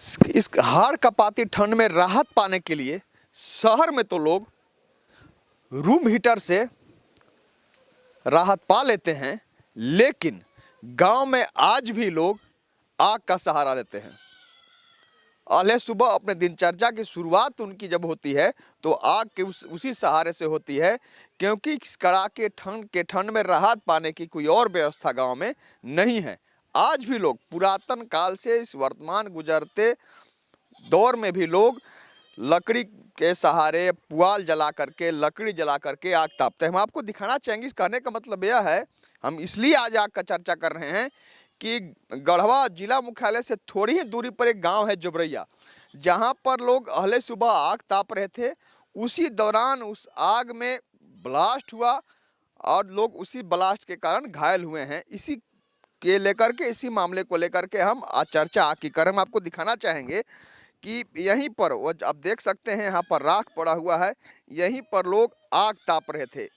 इस हाड़ कपाती ठंड में राहत पाने के लिए शहर में तो लोग रूम हीटर से राहत पा लेते हैं, लेकिन गांव में आज भी लोग आग का सहारा लेते हैं। अगले सुबह अपने दिनचर्या की शुरुआत उनकी जब होती है तो आग के उसी सहारे से होती है, क्योंकि इस कड़ाके ठंड में राहत पाने की कोई और व्यवस्था गांव में नहीं है। आज भी लोग पुरातन काल से इस वर्तमान गुजरते दौर में भी लोग लकड़ी के सहारे पुआल जला करके, लकड़ी जला करके आग तापते हैं। हम आपको दिखाना चाहेंगे, इस कहने का मतलब यह है, हम इसलिए आज आग का चर्चा कर रहे हैं कि गढ़वा जिला मुख्यालय से थोड़ी ही दूरी पर एक गांव है जबरैया, जहां पर लोग अहले सुबह आग ताप रहे थे। उसी दौरान उस आग में ब्लास्ट हुआ और लोग उसी ब्लास्ट के कारण घायल हुए हैं। इसी मामले को लेकर के हम आज चर्चा आग की कर हम आपको दिखाना चाहेंगे कि यहीं पर वो आप देख सकते हैं, यहाँ पर राख पड़ा हुआ है, यहीं पर लोग आग ताप रहे थे।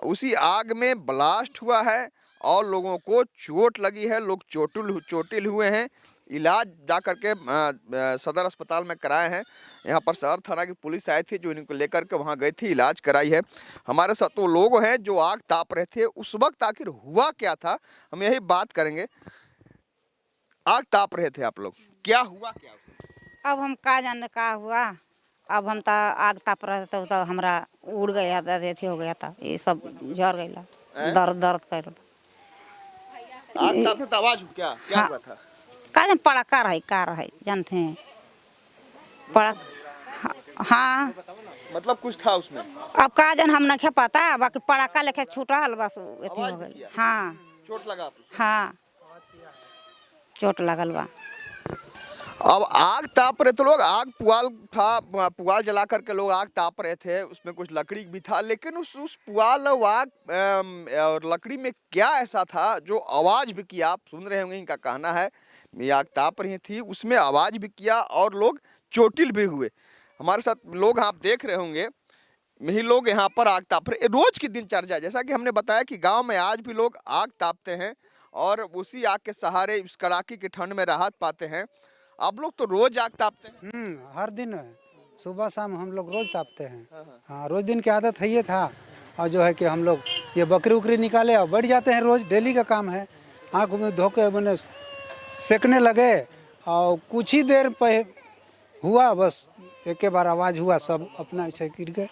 उसी आग में ब्लास्ट हुआ है और लोगों को चोट लगी है, लोग चोटिल हुए हैं। इलाज जा करके सदर अस्पताल में कराए हैं। यहाँ पर शहर थाना की पुलिस आई थी जो इनको लेकर के वहाँ गई थी, इलाज कराई है। हमारे साथ वो लोग हैं जो आग ताप रहे थे। उस वक्त आखिर हुआ क्या था, हम यही बात करेंगे। आग ताप रहे थे आप लोग, क्या हुआ क्या? अब हम का जाने का हुआ। अब हम तो आग ताप रहे थे तो हमरा उड़ गया था, अथी हो गया था, ये सब झड़ गया, दर्द कर। आग ताप रहे तो आवाज क्या क्या हाँ, हुआ था? का जान पड़ाका रहे, का रहे जानते हैं पड़ा। हाँ, मतलब कुछ था उसमें? अब का जान हम नहीं पता, बाकी पड़ाका लेके छूटल बस अथी हो गई। हाँ, चोट लगा? हाँ, चोट लगल बा। अब आग ताप रहे थे लोग, आग पुआल था, पुआल जला करके लोग आग ताप रहे थे। उसमें कुछ लकड़ी भी था, लेकिन उस पुआल और आग और लकड़ी में क्या ऐसा था जो आवाज भी किया? आप सुन रहे होंगे, इनका कहना है ये आग ताप रही थी, उसमें आवाज भी किया और लोग चोटिल भी हुए। हमारे साथ लोग आप देख रहे होंगे, यही लोग यहाँ पर आग ताप रहे। रोज की दिनचर्या, जैसा कि हमने बताया कि गांव में आज भी लोग आग तापते हैं और उसी आग के सहारे इस कड़ाके की ठंड में राहत पाते हैं। आप लोग तो रोज आग तापते हैं? हर दिन सुबह शाम हम लोग रोज तापते हैं। हाँ, रोज दिन की आदत है ये था। और जो है कि हम लोग ये बकरी उकरी निकाले और बैठ जाते हैं, रोज डेली का काम है। आँख में धोके मैंने सेकने लगे और कुछ ही देर पे हुआ, बस एक के बार आवाज़ हुआ, सब अपना ऐसे गिर गए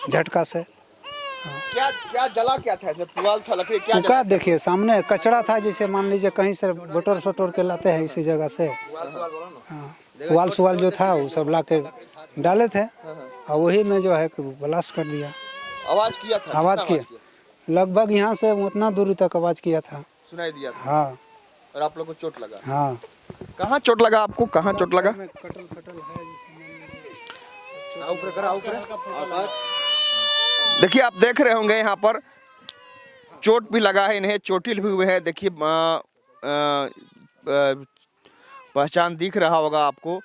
झटका से। क्या क्या जला क्या था? पुआल था, लकड़ी क्या कुका देखिए सामने कचरा था, जैसे मान लीजिए कहीं से बटोर सटोर के लाते हैं इसी जगह से। हाँ, पुआल सुआल जो था वो सब ला के डाले थे और वही में जो है कि ब्लास्ट कर दिया। आवाज किया था? आवाज़ किया लगभग यहाँ से उतना दूरी तक आवाज़ किया था, सुनाई दिया था। हाँ। और आप लोग को चोट लगा? हाँ। कहाँ चोट लगा आपको, कहाँ चोट लगा? देखिए, आप देख रहे होंगे यहाँ पर चोट भी लगा है, इन्हें चोटिल भी हुए हैं। देखिए पहचान दिख रहा होगा आपको।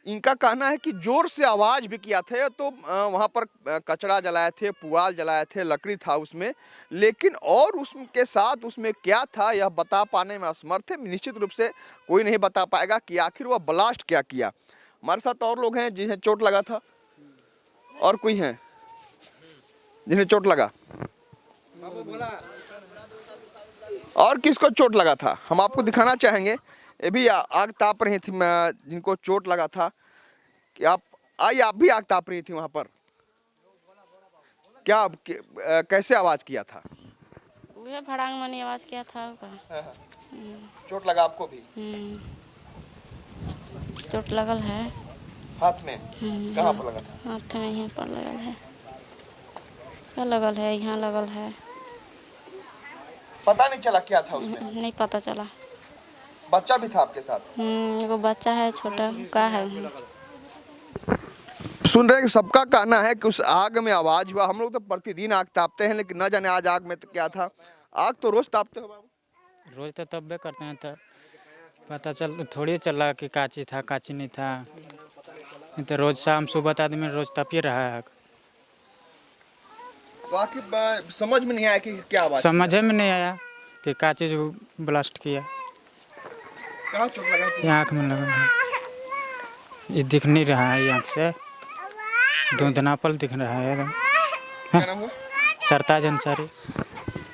इनका कहना है कि जोर से आवाज भी किया था, तो वहाँ पर कचरा जलाए थे, पुआल जलाए थे, लकड़ी था उसमें, लेकिन और उसके साथ उसमें क्या था यह बता पाने में असमर्थ है। निश्चित रूप से कोई नहीं बता पाएगा कि आखिर वह ब्लास्ट क्या किया। हमारे साथ और लोग हैं जिन्हें चोट लगा था, और कोई हैं जिन्हें चोट लगा? और किसको चोट लगा था हम आपको दिखाना चाहेंगे। ये भी आग ताप रही थी, जिनको चोट लगा था। कि आप भी आग ताप रही थी वहां पर, क्या कैसे आवाज किया था? भड़ांग मनी आवाज किया था। चोट लगा आपको भी? चोट लगल है हाथ में? कहाँ पर लगा था? हाथ में यहाँ पर लगल है। क्या लगल है? यहाँ लगल है। पता नहीं चला क्या था उसमें? नहीं पता चला। बच्चा भी था आपके साथ? एगो बच्चा है छोटा, का है। सुन रहे हैं कि सबका कहना है कि उस आग में आवाज हुआ। हम लोग तो प्रतिदिन आग तापते हैं, लेकिन न जाने आज आग में तो क्या था। आग तो रोज तापते हो बाबू? रोज तो तब करते हैं, तो पता थोड़ी चला कि काची था काची नहीं था। नहीं तो रोज शाम सुबह तो आदमी रोज तपिए रहा है। बाकी समझ में नहीं आया कि क्या आवाज? समझ में नहीं आया कि का चीज ब्लास्ट किया। कहाँ चोट लगा? ये आँख में लगा है, ये दिख नहीं रहा है, ये आँख से धुंधलापन दिख रहा है एकदम। क्या नाम हुआ? सरताज अंसारी।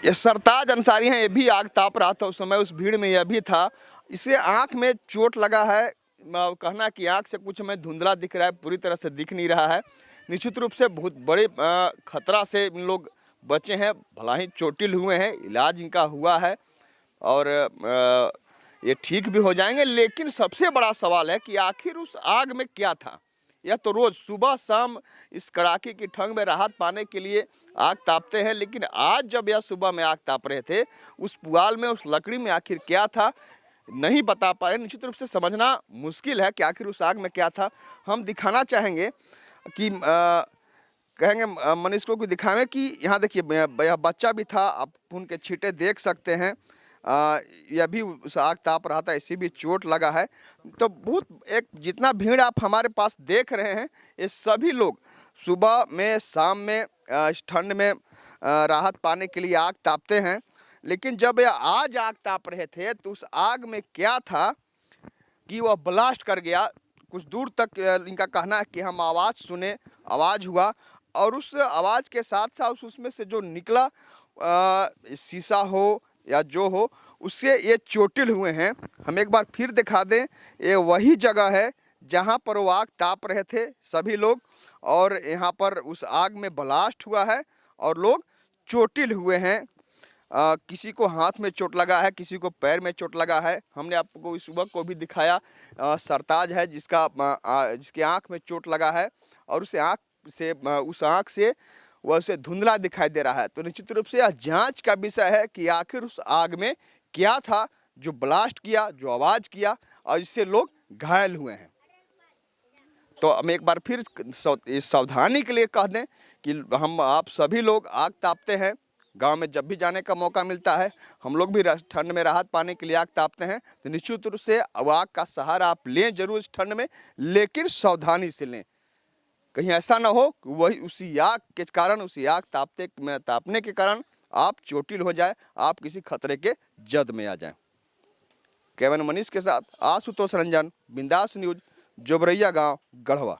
ये सरताज अंसारी हैं, ये भी आग ताप रहा था उस समय, उस भीड़ में यह भी था। इसे आंख में चोट लगा है, कहना कि आंख से कुछ हमें धुंधला दिख रहा है, पूरी तरह से दिख नहीं रहा है। निश्चित रूप से बहुत बड़े खतरा से इन लोग बचे हैं, भला ही चोटिल हुए हैं, इलाज इनका हुआ है और ये ठीक भी हो जाएंगे। लेकिन सबसे बड़ा सवाल है कि आखिर उस आग में क्या था। यह तो रोज सुबह शाम इस कड़ाके की ठंड में राहत पाने के लिए आग तापते हैं, लेकिन आज जब यह सुबह में आग ताप रहे थे, उस पुआल में, उस लकड़ी में आखिर क्या था नहीं बता पा रहे। निश्चित रूप से समझना मुश्किल है कि आखिर उस आग में क्या था। हम दिखाना चाहेंगे कि कहेंगे मनीष को दिखाएं कि यहाँ देखिए यह बच्चा भी था, आप खून के छींटे देख सकते हैं। यह भी उस आग ताप रहा था, इसी भी चोट लगा है। तो बहुत एक जितना भीड़ आप हमारे पास देख रहे हैं, ये सभी लोग सुबह में शाम में इस ठंड में राहत पाने के लिए आग तापते हैं। लेकिन जब ये आज आग ताप रहे थे तो उस आग में क्या था कि वह ब्लास्ट कर गया। कुछ दूर तक इनका कहना है कि हम आवाज़ सुने, आवाज़ हुआ और उस आवाज़ के साथ साथ उसमें से जो निकला शीशा हो या जो हो, उससे ये चोटिल हुए हैं। हम एक बार फिर दिखा दें, ये वही जगह है जहाँ पर वो आग ताप रहे थे सभी लोग, और यहाँ पर उस आग में ब्लास्ट हुआ है और लोग चोटिल हुए हैं। किसी को हाथ में चोट लगा है, किसी को पैर में चोट लगा है। हमने आपको इस युवक को भी दिखाया, सरताज है जिसके आँख में चोट लगा है और उस आँख से वह उसे धुंधला दिखाई दे रहा है। तो निश्चित रूप से यह जांच का विषय है कि आखिर उस आग में क्या था जो ब्लास्ट किया, जो आवाज़ किया और इससे लोग घायल हुए हैं। तो हम एक बार फिर इस सावधानी के लिए कह दें कि हम आप सभी लोग आग तापते हैं, गांव में जब भी जाने का मौका मिलता है हम लोग भी ठंड में राहत पाने के लिए आग तापते हैं। तो निश्चित रूप से आग का सहारा आप लें जरूर इस ठंड में, लेकिन सावधानी से लें। कहीं ऐसा ना हो कि वही उसी आग के कारण, उसी आग तापने के कारण आप चोटिल हो जाए, आप किसी खतरे के जद में आ जाएं। कैमरामैन मनीष के साथ आशुतोष रंजन, बिंदास न्यूज, जोबरैया गांव, गढ़वा।